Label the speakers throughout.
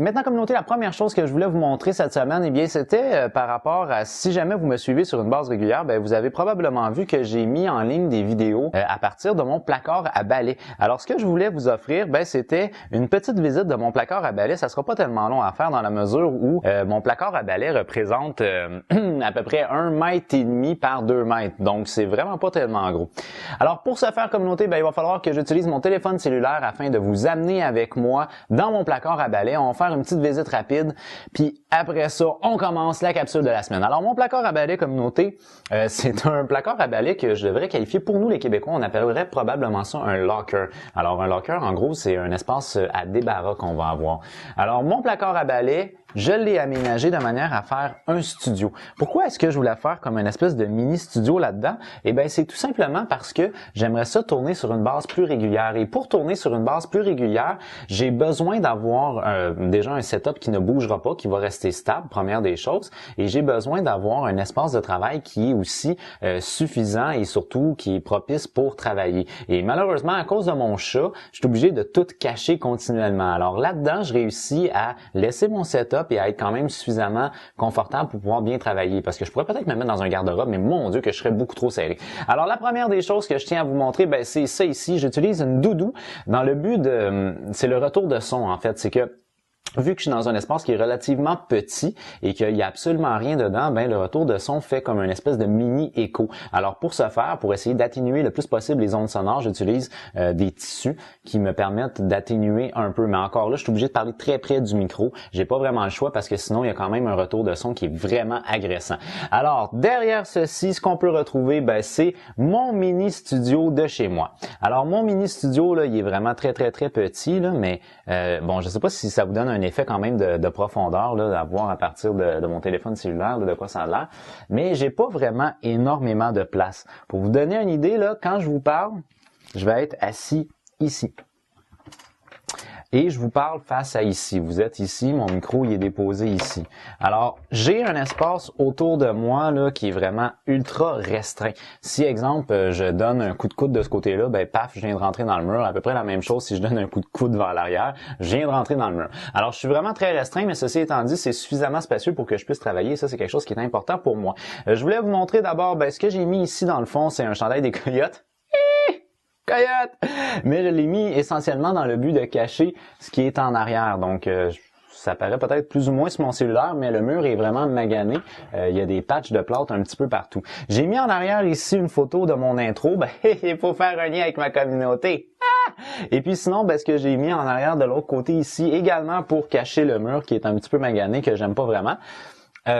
Speaker 1: Maintenant, communauté, la première chose que je voulais vous montrer cette semaine, eh bien, c'était par rapport à si jamais vous me suivez sur une base régulière, ben vous avez probablement vu que j'ai mis en ligne des vidéos à partir de mon placard à balai. Alors, ce que je voulais vous offrir, ben c'était une petite visite de mon placard à balai. Ça sera pas tellement long à faire dans la mesure où mon placard à balai représente à peu près 1,5 m par 2 mètres. Donc, c'est vraiment pas tellement gros. Alors, pour ce faire, communauté, ben il va falloir que j'utilise mon téléphone cellulaire afin de vous amener avec moi dans mon placard à balai. On va faire une petite visite rapide, puis après ça, on commence la capsule de la semaine. Alors, mon placard à balai, communauté, c'est un placard à balai que je devrais qualifier pour nous, les Québécois, on appellerait probablement ça un locker. Alors, un locker, en gros, c'est un espace à débarras qu'on va avoir. Alors, mon placard à balai, je l'ai aménagé de manière à faire un studio. Pourquoi est-ce que je voulais faire comme une espèce de mini studio là-dedans? Eh bien, c'est tout simplement parce que j'aimerais ça tourner sur une base plus régulière. Et pour tourner sur une base plus régulière, j'ai besoin d'avoir déjà un setup qui ne bougera pas, qui va rester stable, première des choses. Et j'ai besoin d'avoir un espace de travail qui est aussi suffisant et surtout qui est propice pour travailler. Et malheureusement, à cause de mon chat, je suis obligé de tout cacher continuellement. Alors là-dedans, je réussis à laisser mon setup et à être quand même suffisamment confortable pour pouvoir bien travailler. Parce que je pourrais peut-être me mettre dans un garde-robe, mais mon Dieu que je serais beaucoup trop serré. Alors la première des choses que je tiens à vous montrer, ben c'est ça ici. J'utilise une doudou dans le but de... c'est le retour de son en fait. C'est que vu que je suis dans un espace qui est relativement petit et qu'il n'y a absolument rien dedans, ben le retour de son fait comme une espèce de mini écho. Alors pour ce faire, pour essayer d'atténuer le plus possible les ondes sonores, j'utilise des tissus qui me permettent d'atténuer un peu. Mais encore là, je suis obligé de parler très près du micro. J'ai pas vraiment le choix parce que sinon il y a quand même un retour de son qui est vraiment agressant. Alors derrière ceci, ce qu'on peut retrouver, ben c'est mon mini studio de chez moi. Alors mon mini studio là, il est vraiment très petit là, mais bon, je sais pas si ça vous donne un effet quand même de profondeur là, à voir à partir de mon téléphone cellulaire là, de quoi ça a l'air. Mais j'ai pas vraiment énormément de place. Pour vous donner une idée, là, quand je vous parle, je vais être assis ici. Et je vous parle face à ici. Vous êtes ici, mon micro il est déposé ici. Alors, j'ai un espace autour de moi là qui est vraiment ultra restreint. Si, exemple, je donne un coup de coude de ce côté-là, ben paf, je viens de rentrer dans le mur. À peu près la même chose si je donne un coup de coude vers l'arrière, je viens de rentrer dans le mur. Alors, je suis vraiment très restreint, mais ceci étant dit, c'est suffisamment spacieux pour que je puisse travailler. Ça, c'est quelque chose qui est important pour moi. Je voulais vous montrer d'abord, ben ce que j'ai mis ici dans le fond, c'est un chandail des Coyotes. Coyote! Mais je l'ai mis essentiellement dans le but de cacher ce qui est en arrière. Donc, ça paraît peut-être plus ou moins sur mon cellulaire, mais le mur est vraiment magané. Il y a des patchs de plâtre un petit peu partout. J'ai mis en arrière ici une photo de mon intro. Ben, il faut faire un lien avec ma communauté. Ah! Et puis sinon, ben, ce que j'ai mis en arrière de l'autre côté ici, également pour cacher le mur qui est un petit peu magané, que j'aime pas vraiment.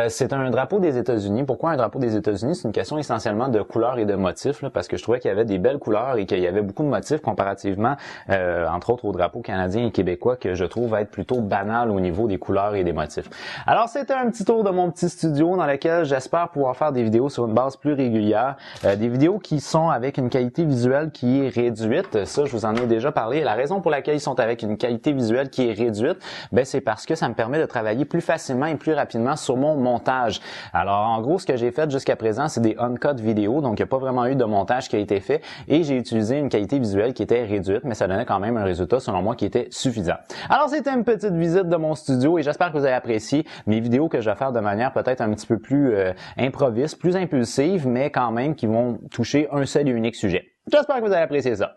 Speaker 1: C'est un drapeau des États-Unis. Pourquoi un drapeau des États-Unis? C'est une question essentiellement de couleurs et de motifs, là, parce que je trouvais qu'il y avait des belles couleurs et qu'il y avait beaucoup de motifs comparativement, entre autres, au drapeau canadien et québécois, que je trouve être plutôt banal au niveau des couleurs et des motifs. Alors, c'était un petit tour de mon petit studio dans lequel j'espère pouvoir faire des vidéos sur une base plus régulière, des vidéos qui sont avec une qualité visuelle qui est réduite. Ça, je vous en ai déjà parlé. La raison pour laquelle ils sont avec une qualité visuelle qui est réduite, ben c'est parce que ça me permet de travailler plus facilement et plus rapidement sur mon montage. Alors, en gros, ce que j'ai fait jusqu'à présent, c'est des uncut vidéos, donc il n'y a pas vraiment eu de montage qui a été fait et j'ai utilisé une qualité visuelle qui était réduite, mais ça donnait quand même un résultat, selon moi, qui était suffisant. Alors, c'était une petite visite de mon studio et j'espère que vous avez apprécié mes vidéos que je vais faire de manière peut-être un petit peu plus improviste, plus impulsive, mais quand même qui vont toucher un seul et unique sujet. J'espère que vous avez apprécié ça.